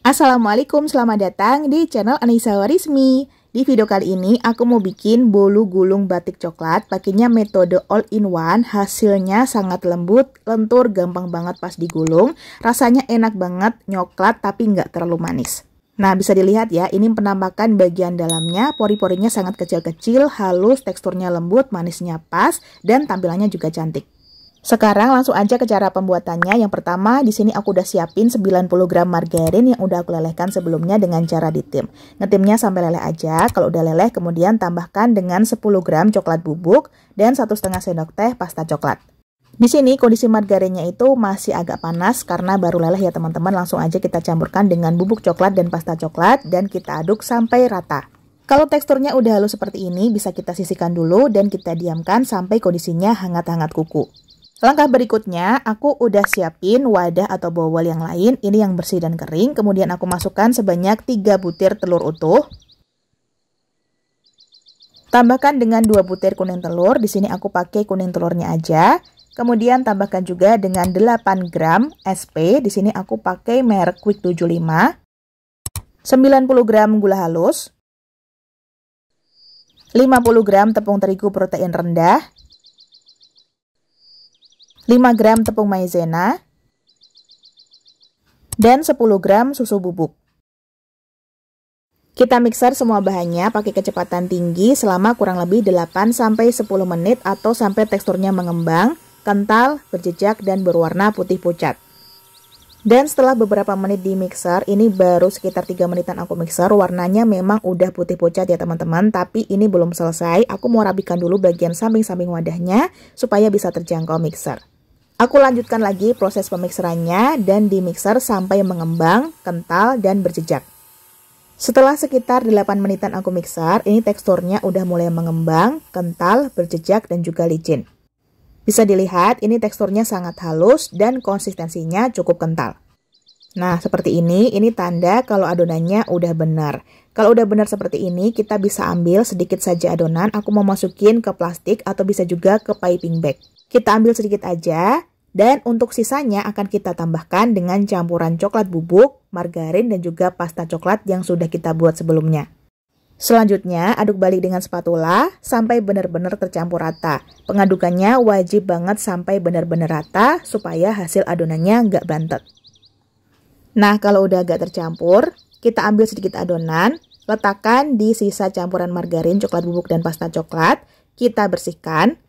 Assalamualaikum, selamat datang di channel Anissa Warismi. Di video kali ini aku mau bikin bolu gulung batik coklat pakainya metode all-in-one. Hasilnya sangat lembut, lentur, gampang banget pas digulung. Rasanya enak banget, nyoklat tapi nggak terlalu manis. Nah, bisa dilihat ya, ini penampakan bagian dalamnya, pori-porinya sangat kecil-kecil, halus, teksturnya lembut, manisnya pas, dan tampilannya juga cantik. Sekarang langsung aja ke cara pembuatannya. Yang pertama, di sini aku udah siapin 90 gram margarin yang udah aku lelehkan sebelumnya dengan cara ditim. Ngetimnya sampai leleh aja. Kalau udah leleh, kemudian tambahkan dengan 10 gram coklat bubuk dan 1,5 sendok teh pasta coklat. Di sini kondisi margarinnya itu masih agak panas karena baru leleh ya teman-teman. Langsung aja kita campurkan dengan bubuk coklat dan pasta coklat dan kita aduk sampai rata. Kalau teksturnya udah halus seperti ini, bisa kita sisihkan dulu dan kita diamkan sampai kondisinya hangat-hangat kuku. Langkah berikutnya, aku udah siapin wadah atau bowol yang lain. Ini yang bersih dan kering. Kemudian aku masukkan sebanyak 3 butir telur utuh. Tambahkan dengan 2 butir kuning telur. Di sini aku pakai kuning telurnya aja. Kemudian tambahkan juga dengan 8 gram SP. Di sini aku pakai merek Quick 75. 90 gram gula halus. 50 gram tepung terigu protein rendah. 5 gram tepung maizena, dan 10 gram susu bubuk. Kita mixer semua bahannya pakai kecepatan tinggi selama kurang lebih 8-10 menit atau sampai teksturnya mengembang, kental, berjejak, dan berwarna putih pucat. Dan setelah beberapa menit di mixer, ini baru sekitar 3 menitan aku mixer, warnanya memang udah putih pucat ya teman-teman, tapi ini belum selesai. Aku mau rapikan dulu bagian samping-samping wadahnya supaya bisa terjangkau mixer. Aku lanjutkan lagi proses pemikserannya dan di mixer sampai mengembang, kental, dan berjejak. Setelah sekitar 8 menitan aku mixer, ini teksturnya udah mulai mengembang, kental, berjejak, dan juga licin. Bisa dilihat ini teksturnya sangat halus dan konsistensinya cukup kental. Nah, seperti ini tanda kalau adonannya udah benar. Kalau udah benar seperti ini, kita bisa ambil sedikit saja adonan, aku mau masukin ke plastik atau bisa juga ke piping bag. Kita ambil sedikit aja, dan untuk sisanya akan kita tambahkan dengan campuran coklat bubuk, margarin, dan juga pasta coklat yang sudah kita buat sebelumnya. Selanjutnya, aduk balik dengan spatula sampai benar-benar tercampur rata. Pengadukannya wajib banget sampai benar-benar rata supaya hasil adonannya nggak bantet. Nah, kalau udah agak tercampur, kita ambil sedikit adonan, letakkan di sisa campuran margarin, coklat bubuk, dan pasta coklat, kita bersihkan.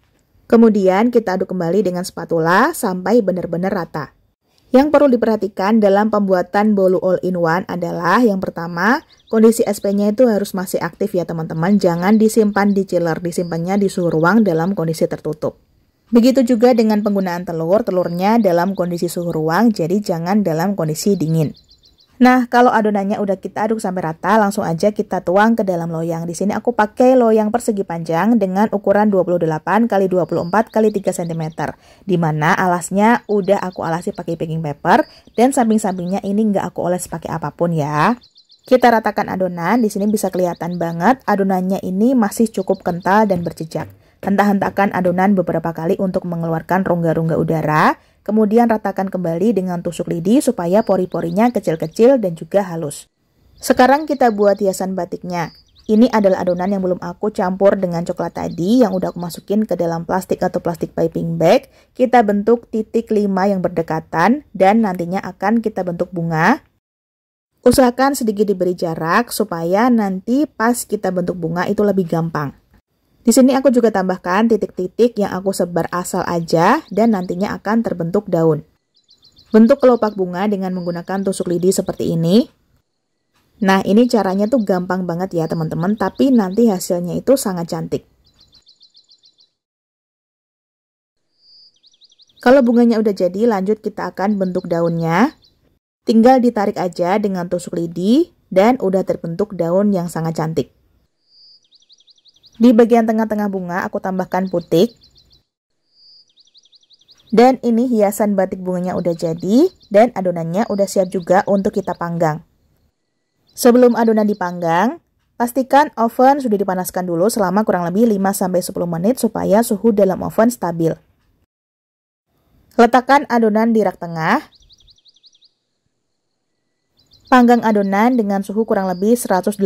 Kemudian kita aduk kembali dengan spatula sampai benar-benar rata. Yang perlu diperhatikan dalam pembuatan bolu all-in-one adalah yang pertama, kondisi SP-nya itu harus masih aktif ya teman-teman. Jangan disimpan di chiller, disimpannya di suhu ruang dalam kondisi tertutup. Begitu juga dengan penggunaan telur, telurnya dalam kondisi suhu ruang, jadi jangan dalam kondisi dingin. Nah, kalau adonannya udah kita aduk sampai rata, langsung aja kita tuang ke dalam loyang. Di sini aku pakai loyang persegi panjang dengan ukuran 28 x 24 x 3 cm. Dimana alasnya udah aku alasi pakai baking paper dan samping-sampingnya ini nggak aku oles pakai apapun ya. Kita ratakan adonan, di sini bisa kelihatan banget adonannya ini masih cukup kental dan berjejak. Hentak-hentakan adonan beberapa kali untuk mengeluarkan rongga-rongga udara. Kemudian ratakan kembali dengan tusuk lidi supaya pori-porinya kecil-kecil dan juga halus. Sekarang kita buat hiasan batiknya. Ini adalah adonan yang belum aku campur dengan coklat tadi yang udah aku masukin ke dalam plastik atau plastik piping bag. Kita bentuk titik 5 yang berdekatan dan nantinya akan kita bentuk bunga. Usahakan sedikit diberi jarak supaya nanti pas kita bentuk bunga itu lebih gampang. Di sini aku juga tambahkan titik-titik yang aku sebar asal aja dan nantinya akan terbentuk daun. Bentuk kelopak bunga dengan menggunakan tusuk lidi seperti ini. Nah, ini caranya tuh gampang banget ya teman-teman, tapi nanti hasilnya itu sangat cantik. Kalau bunganya udah jadi, lanjut kita akan bentuk daunnya. Tinggal ditarik aja dengan tusuk lidi dan udah terbentuk daun yang sangat cantik. Di bagian tengah-tengah bunga aku tambahkan putik. Dan ini hiasan batik bunganya udah jadi dan adonannya udah siap juga untuk kita panggang. Sebelum adonan dipanggang, pastikan oven sudah dipanaskan dulu selama kurang lebih 5-10 menit supaya suhu dalam oven stabil. Letakkan adonan di rak tengah. Panggang adonan dengan suhu kurang lebih 180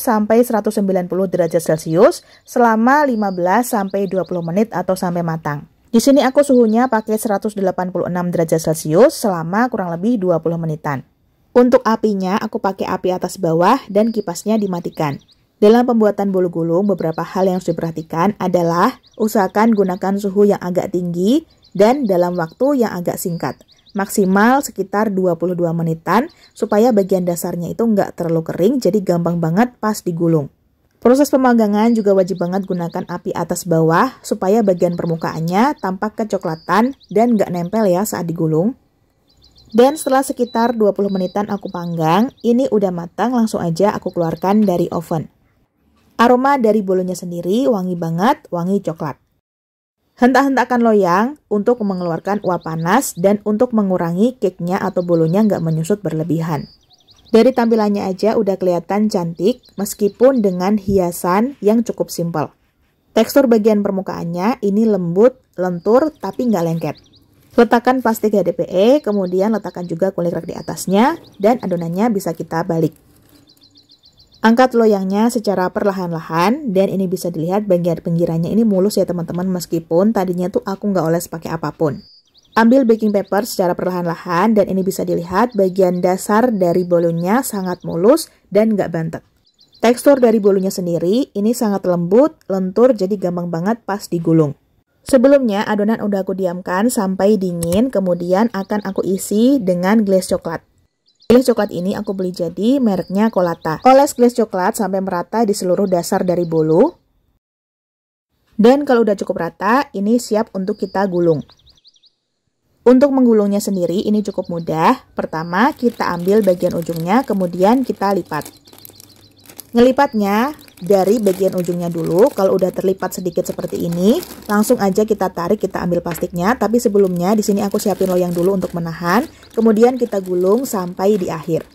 sampai 190 derajat Celcius selama 15 sampai 20 menit atau sampai matang. Di sini aku suhunya pakai 186 derajat Celcius selama kurang lebih 20 menitan. Untuk apinya aku pakai api atas bawah dan kipasnya dimatikan. Dalam pembuatan bolu gulung, beberapa hal yang harus diperhatikan adalah usahakan gunakan suhu yang agak tinggi dan dalam waktu yang agak singkat. Maksimal sekitar 22 menitan supaya bagian dasarnya itu nggak terlalu kering, jadi gampang banget pas digulung. Proses pemanggangan juga wajib banget gunakan api atas bawah supaya bagian permukaannya tampak kecoklatan dan nggak nempel ya saat digulung. Dan setelah sekitar 20 menitan aku panggang, ini udah matang, langsung aja aku keluarkan dari oven. Aroma dari bolunya sendiri wangi banget, wangi coklat. Hentak-hentakan loyang untuk mengeluarkan uap panas dan untuk mengurangi cake-nya atau bolunya nggak menyusut berlebihan. Dari tampilannya aja udah kelihatan cantik meskipun dengan hiasan yang cukup simpel. Tekstur bagian permukaannya ini lembut, lentur, tapi nggak lengket. Letakkan plastik HDPE, kemudian letakkan juga kulit rak di atasnya, dan adonannya bisa kita balik. Angkat loyangnya secara perlahan-lahan, dan ini bisa dilihat bagian pinggirannya ini mulus ya teman-teman, meskipun tadinya tuh aku nggak oles pakai apapun. Ambil baking paper secara perlahan-lahan, dan ini bisa dilihat bagian dasar dari bolunya sangat mulus dan nggak bantet. Tekstur dari bolunya sendiri ini sangat lembut, lentur, jadi gampang banget pas digulung. Sebelumnya adonan udah aku diamkan sampai dingin, kemudian akan aku isi dengan glaze coklat. Glaze coklat ini aku beli jadi mereknya Colata. Oles glaze coklat sampai merata di seluruh dasar dari bolu. Dan kalau udah cukup rata, ini siap untuk kita gulung. Untuk menggulungnya sendiri ini cukup mudah. Pertama, kita ambil bagian ujungnya, kemudian kita lipat. Ngelipatnya dari bagian ujungnya dulu. Kalau udah terlipat sedikit seperti ini, langsung aja kita tarik, kita ambil plastiknya. Tapi sebelumnya di sini aku siapin loyang dulu untuk menahan. Kemudian kita gulung sampai di akhir.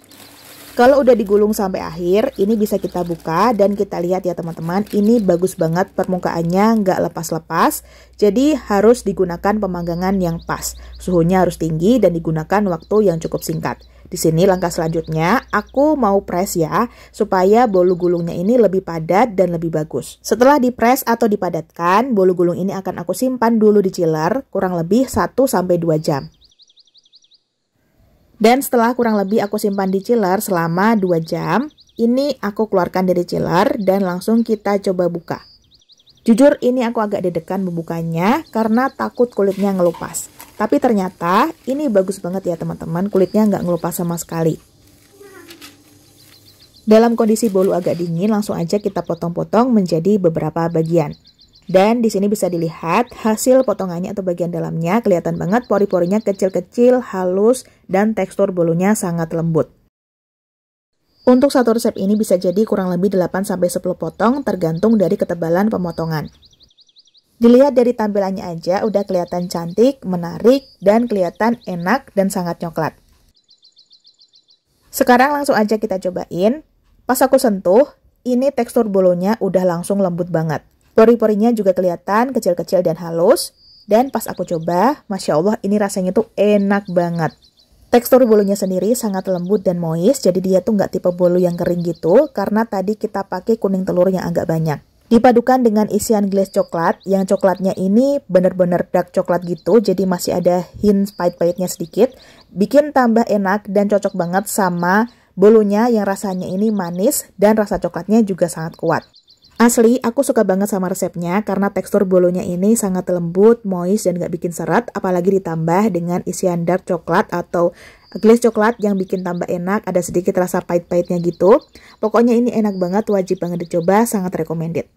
Kalau udah digulung sampai akhir, ini bisa kita buka dan kita lihat ya teman-teman. Ini bagus banget permukaannya, nggak lepas-lepas. Jadi harus digunakan pemanggangan yang pas. Suhunya harus tinggi dan digunakan waktu yang cukup singkat. Di sini langkah selanjutnya, aku mau press ya, supaya bolu gulungnya ini lebih padat dan lebih bagus. Setelah dipres atau dipadatkan, bolu gulung ini akan aku simpan dulu di chiller, kurang lebih 1-2 jam. Dan setelah kurang lebih aku simpan di chiller selama 2 jam, ini aku keluarkan dari chiller dan langsung kita coba buka. Jujur ini aku agak deg-degan membukanya karena takut kulitnya ngelupas. Tapi ternyata ini bagus banget ya teman-teman, kulitnya nggak ngelupas sama sekali. Dalam kondisi bolu agak dingin, langsung aja kita potong-potong menjadi beberapa bagian. Dan di sini bisa dilihat hasil potongannya atau bagian dalamnya, kelihatan banget pori-porinya kecil-kecil, halus, dan tekstur bolunya sangat lembut. Untuk satu resep ini bisa jadi kurang lebih 8-10 potong tergantung dari ketebalan pemotongan. Dilihat dari tampilannya aja udah kelihatan cantik, menarik, dan kelihatan enak dan sangat coklat. Sekarang langsung aja kita cobain. Pas aku sentuh, ini tekstur bolunya udah langsung lembut banget. Pori-porinya juga kelihatan kecil-kecil dan halus. Dan pas aku coba, Masya Allah ini rasanya tuh enak banget. Tekstur bolunya sendiri sangat lembut dan moist, jadi dia tuh nggak tipe bolu yang kering gitu, karena tadi kita pakai kuning telur yang agak banyak. Dipadukan dengan isian glaze coklat, yang coklatnya ini bener-bener dark coklat gitu, jadi masih ada hint pahit-pahitnya sedikit. Bikin tambah enak dan cocok banget sama bolunya yang rasanya ini manis dan rasa coklatnya juga sangat kuat. Asli, aku suka banget sama resepnya karena tekstur bolunya ini sangat lembut, moist, dan gak bikin seret, apalagi ditambah dengan isian dark coklat atau glaze coklat yang bikin tambah enak, ada sedikit rasa pahit-pahitnya gitu. Pokoknya ini enak banget, wajib banget dicoba, sangat recommended.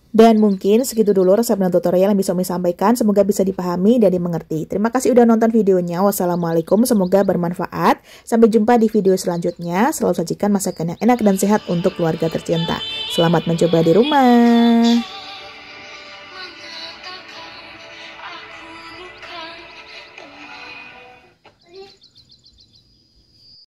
Dan mungkin segitu dulu resep dan tutorial yang bisa Umi sampaikan, semoga bisa dipahami dan dimengerti. Terima kasih udah nonton videonya, wassalamualaikum, semoga bermanfaat. Sampai jumpa di video selanjutnya, selalu sajikan masakan yang enak dan sehat untuk keluarga tercinta. Selamat mencoba di rumah.